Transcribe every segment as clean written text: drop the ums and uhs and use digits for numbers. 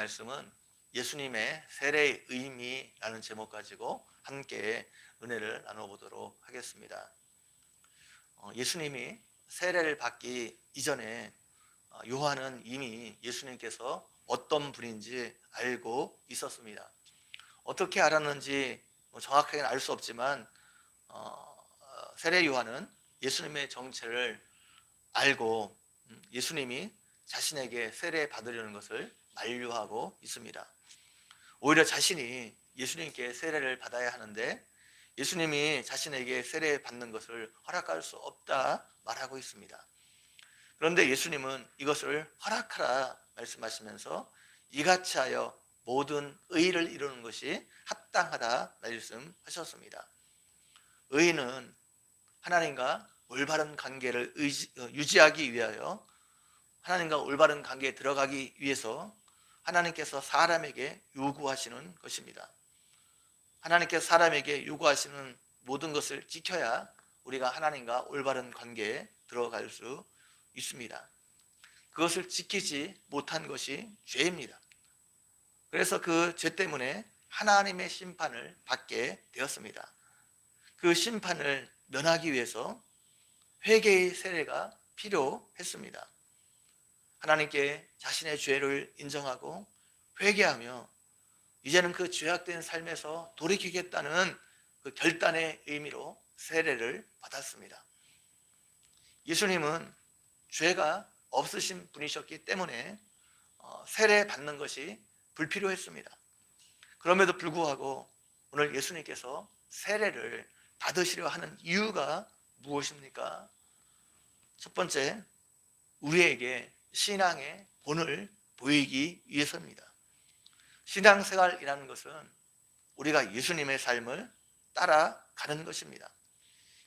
말씀은 예수님의 세례의 의미라는 제목 가지고 함께 은혜를 나눠보도록 하겠습니다. 예수님이 세례를 받기 이전에 요한은 이미 예수님께서 어떤 분인지 알고 있었습니다. 어떻게 알았는지 정확하게는 알 수 없지만 세례 요한은 예수님의 정체를 알고 예수님이 자신에게 세례 받으려는 것을 만류하고 있습니다. 오히려 자신이 예수님께 세례를 받아야 하는데 예수님이 자신에게 세례 받는 것을 허락할 수 없다 말하고 있습니다. 그런데 예수님은 이것을 허락하라 말씀하시면서 이같이 하여 모든 의를 이루는 것이 합당하다 말씀하셨습니다. 의는 하나님과 올바른 관계를 유지하기 위하여, 하나님과 올바른 관계에 들어가기 위해서 하나님께서 사람에게 요구하시는 것입니다. 하나님께서 사람에게 요구하시는 모든 것을 지켜야 우리가 하나님과 올바른 관계에 들어갈 수 있습니다. 그것을 지키지 못한 것이 죄입니다. 그래서 그 죄 때문에 하나님의 심판을 받게 되었습니다. 그 심판을 면하기 위해서 회개의 세례가 필요했습니다. 하나님께 자신의 죄를 인정하고 회개하며 이제는 그 죄악된 삶에서 돌이키겠다는 그 결단의 의미로 세례를 받았습니다. 예수님은 죄가 없으신 분이셨기 때문에 세례 받는 것이 불필요했습니다. 그럼에도 불구하고 오늘 예수님께서 세례를 받으시려 하는 이유가 무엇입니까? 첫 번째, 우리에게 신앙의 본을 보이기 위해서입니다. 신앙생활이라는 것은 우리가 예수님의 삶을 따라가는 것입니다.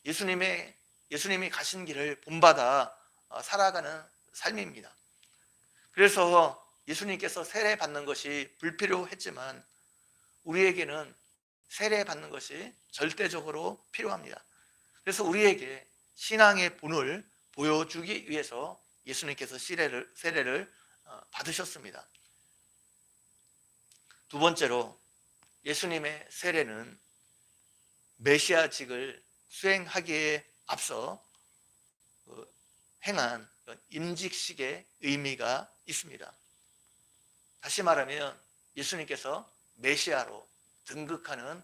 예수님이 가신 길을 본받아 살아가는 삶입니다. 그래서 예수님께서 세례 받는 것이 불필요했지만 우리에게는 세례 받는 것이 절대적으로 필요합니다. 그래서 우리에게 신앙의 본을 보여주기 위해서 예수님께서 세례를 받으셨습니다. 두 번째로 예수님의 세례는 메시아직을 수행하기에 앞서 행한 임직식의 의미가 있습니다. 다시 말하면 예수님께서 메시아로 등극하는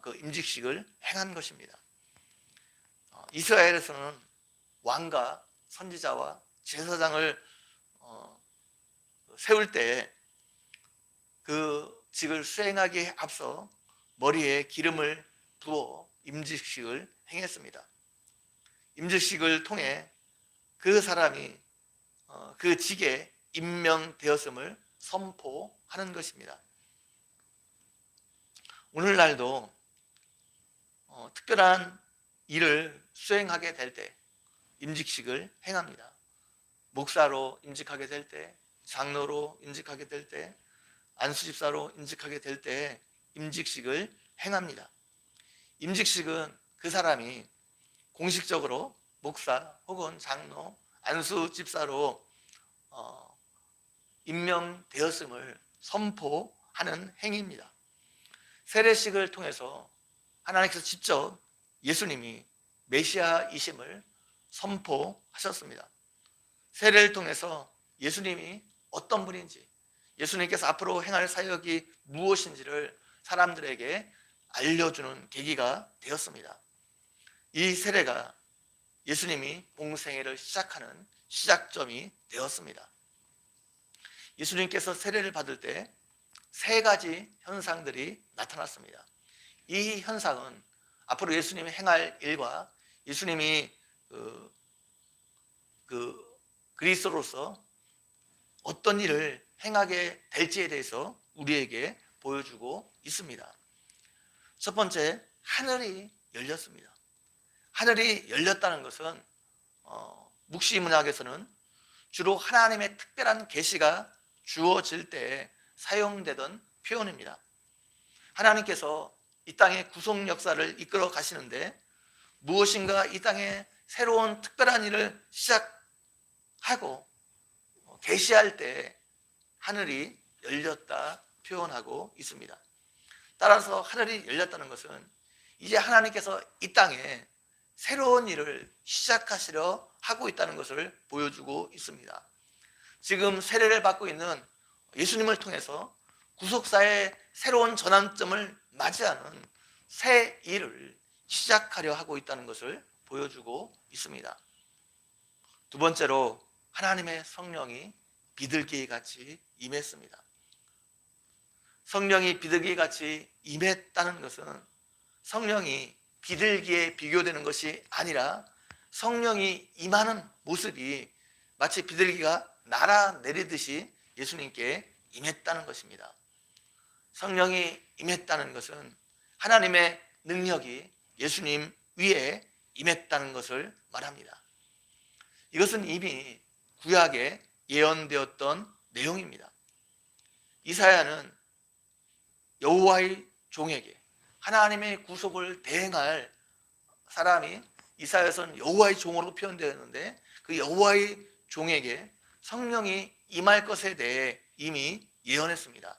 그 임직식을 행한 것입니다. 이스라엘에서는 왕과 선지자와 제사장을 세울 때 그 직을 수행하기에 앞서 머리에 기름을 부어 임직식을 행했습니다. 임직식을 통해 그 사람이 그 직에 임명되었음을 선포하는 것입니다. 오늘날도 특별한 일을 수행하게 될 때 임직식을 행합니다. 목사로 임직하게 될 때, 장로로 임직하게 될 때, 안수집사로 임직하게 될 때 임직식을 행합니다. 임직식은 그 사람이 공식적으로 목사 혹은 장로, 안수집사로 임명되었음을 선포하는 행위입니다. 세례식을 통해서 하나님께서 직접 예수님이 메시아이심을 선포하셨습니다. 세례를 통해서 예수님이 어떤 분인지, 예수님께서 앞으로 행할 사역이 무엇인지를 사람들에게 알려주는 계기가 되었습니다. 이 세례가 예수님이 공생애를 시작하는 시작점이 되었습니다. 예수님께서 세례를 받을 때 세 가지 현상들이 나타났습니다. 이 현상은 앞으로 예수님이 행할 일과 예수님이 그리스도로서 어떤 일을 행하게 될지에 대해서 우리에게 보여주고 있습니다. 첫 번째, 하늘이 열렸습니다. 하늘이 열렸다는 것은 묵시문학에서는 주로 하나님의 특별한 계시가 주어질 때 사용되던 표현입니다. 하나님께서 이 땅의 구속 역사를 이끌어 가시는데 무엇인가 이 땅에 새로운 특별한 일을 시작하고 계시할 때 하늘이 열렸다 표현하고 있습니다. 따라서 하늘이 열렸다는 것은 이제 하나님께서 이 땅에 새로운 일을 시작하시려 하고 있다는 것을 보여주고 있습니다. 지금 세례를 받고 있는 예수님을 통해서 구속사의 새로운 전환점을 맞이하는 새 일을 시작하려 하고 있다는 것을 보여주고 있습니다. 두 번째로 하나님의 성령이 비둘기 같이 임했습니다. 성령이 비둘기 같이 임했다는 것은 성령이 비둘기에 비교되는 것이 아니라 성령이 임하는 모습이 마치 비둘기가 날아내리듯이 예수님께 임했다는 것입니다. 성령이 임했다는 것은 하나님의 능력이 예수님 위에 임했다는 것을 말합니다. 이것은 이미 구약에 예언되었던 내용입니다. 이사야는 여호와의 종에게 하나님의 구속을 대행할 사람이 이사야서는 여호와의 종으로 표현되었는데 그 여호와의 종에게 성령이 임할 것에 대해 이미 예언했습니다.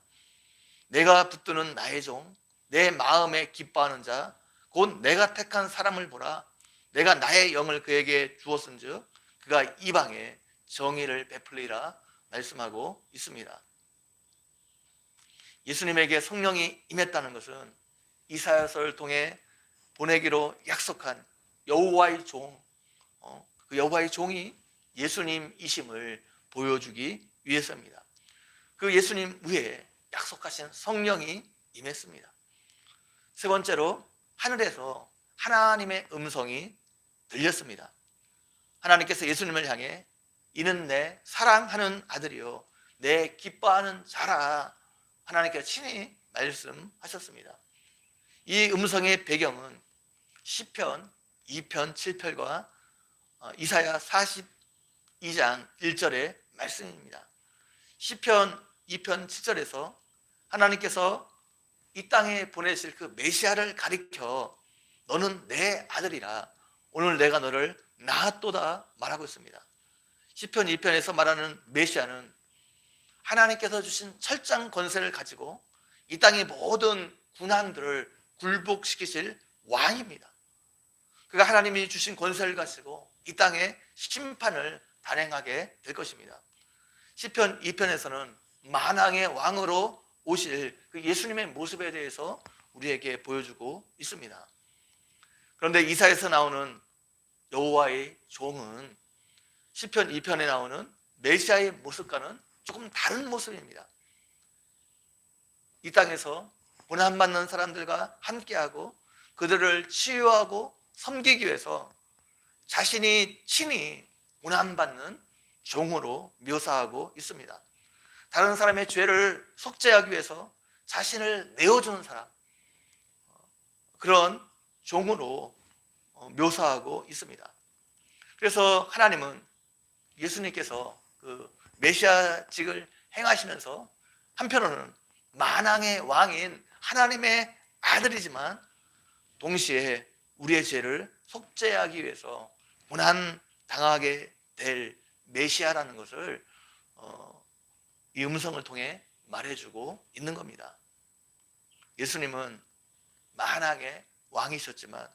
내가 붙드는 나의 종, 내 마음에 기뻐하는 자, 곧 내가 택한 사람을 보라. 내가 나의 영을 그에게 주었은즉 그가 이방에 정의를 베풀리라 말씀하고 있습니다. 예수님에게 성령이 임했다는 것은 이사야서를 통해 보내기로 약속한 여호와의 종, 그 여호와의 종이 예수님이심을 보여주기 위해서입니다. 그 예수님 위에 약속하신 성령이 임했습니다. 세 번째로 하늘에서 하나님의 음성이 들렸습니다. 하나님께서 예수님을 향해 이는 내 사랑하는 아들이요 내 기뻐하는 자라 하나님께서 친히 말씀하셨습니다. 이 음성의 배경은 시편 2편 7절과 이사야 42장 1절의 말씀입니다. 시편 2편 7절에서 하나님께서 이 땅에 보내실 그 메시아를 가리켜 너는 내 아들이라 오늘 내가 너를 낳았도다 말하고 있습니다. 시편 2편에서 말하는 메시아는 하나님께서 주신 철장 권세를 가지고 이 땅의 모든 군한들을 굴복시키실 왕입니다. 그가 하나님이 주신 권세를 가지고 이 땅에 심판을 단행하게 될 것입니다. 시편 2편에서는 만왕의 왕으로 오실 그 예수님의 모습에 대해서 우리에게 보여주고 있습니다. 그런데 이사야에서 나오는 여호와의 종은 시편 2편에 나오는 메시아의 모습과는 조금 다른 모습입니다. 이 땅에서 고난받는 사람들과 함께하고 그들을 치유하고 섬기기 위해서 자신이 친히 고난받는 종으로 묘사하고 있습니다. 다른 사람의 죄를 속죄하기 위해서 자신을 내어주는 사람, 그런 종으로 묘사하고 있습니다. 그래서 하나님은 예수님께서 그 메시아직을 행하시면서 한편으로는 만왕의 왕인 하나님의 아들이지만 동시에 우리의 죄를 속죄하기 위해서 고난 당하게 될 메시아라는 것을 이 음성을 통해 말해주고 있는 겁니다. 예수님은 만왕의 왕이셨지만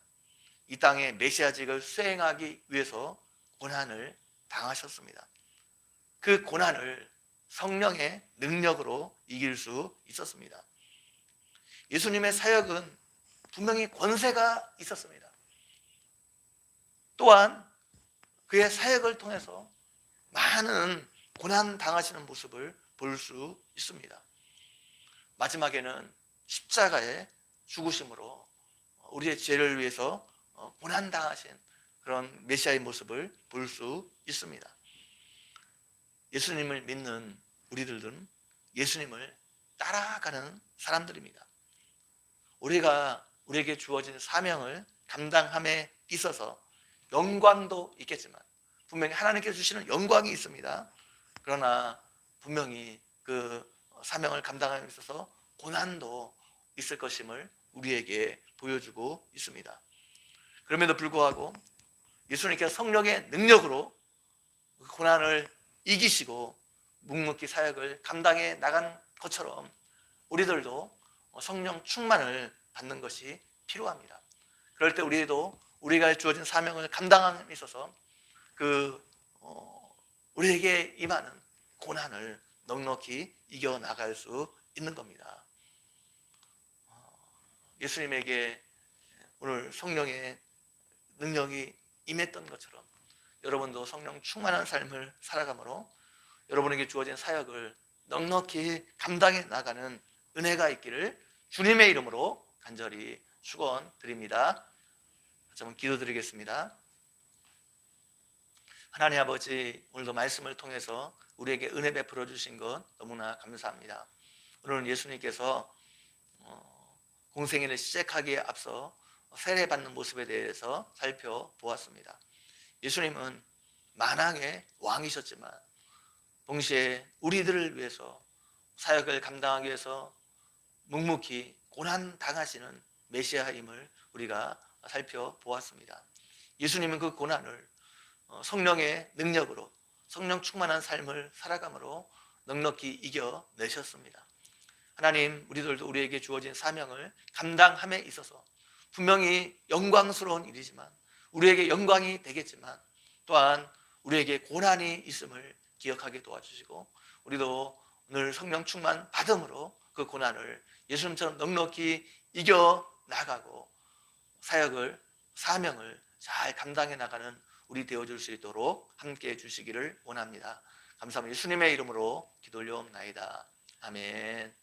이 땅에 메시아직을 수행하기 위해서 고난을 당하셨습니다. 그 고난을 성령의 능력으로 이길 수 있었습니다. 예수님의 사역은 분명히 권세가 있었습니다. 또한 그의 사역을 통해서 많은 고난 당하시는 모습을 볼 수 있습니다. 마지막에는 십자가의 죽으심으로 우리의 죄를 위해서 고난 당하신 그런 메시아의 모습을 볼 수 있습니다. 예수님을 믿는 우리들은 예수님을 따라가는 사람들입니다. 우리에게 주어진 사명을 감당함에 있어서 영광도 있겠지만 분명히 하나님께서 주시는 영광이 있습니다. 그러나 분명히 그 사명을 감당함에 있어서 고난도 있을 것임을 우리에게 보여주고 있습니다. 그럼에도 불구하고 예수님께서 성령의 능력으로 고난을 이기시고 묵묵히 사역을 감당해 나간 것처럼 우리들도 성령 충만을 받는 것이 필요합니다. 그럴 때 우리가 주어진 사명을 감당함에 있어서 우리에게 임하는 고난을 넉넉히 이겨나갈 수 있는 겁니다. 예수님에게 오늘 성령의 능력이 임했던 것처럼 여러분도 성령 충만한 삶을 살아가므로 여러분에게 주어진 사역을 넉넉히 감당해 나가는 은혜가 있기를 주님의 이름으로 간절히 축원드립니다. 한번 기도드리겠습니다. 하나님 아버지, 오늘도 말씀을 통해서 우리에게 은혜 베풀어 주신 것 너무나 감사합니다. 오늘은 예수님께서 공생애를 시작하기에 앞서 세례받는 모습에 대해서 살펴보았습니다. 예수님은 만왕의 왕이셨지만 동시에 우리들을 위해서 사역을 감당하기 위해서 묵묵히 고난 당하시는 메시아임을 우리가 살펴보았습니다. 예수님은 그 고난을 성령의 능력으로 성령 충만한 삶을 살아감으로 넉넉히 이겨내셨습니다. 하나님, 우리들도 우리에게 주어진 사명을 감당함에 있어서 분명히 영광스러운 일이지만 우리에게 영광이 되겠지만 또한 우리에게 고난이 있음을 기억하게 도와주시고 우리도 늘 성령 충만 받음으로 그 고난을 예수님처럼 넉넉히 이겨나가고 사명을 잘 감당해 나가는 우리 되어줄 수 있도록 함께해 주시기를 원합니다. 감사합니다. 예수님의 이름으로 기도 올려옵나이다. 아멘.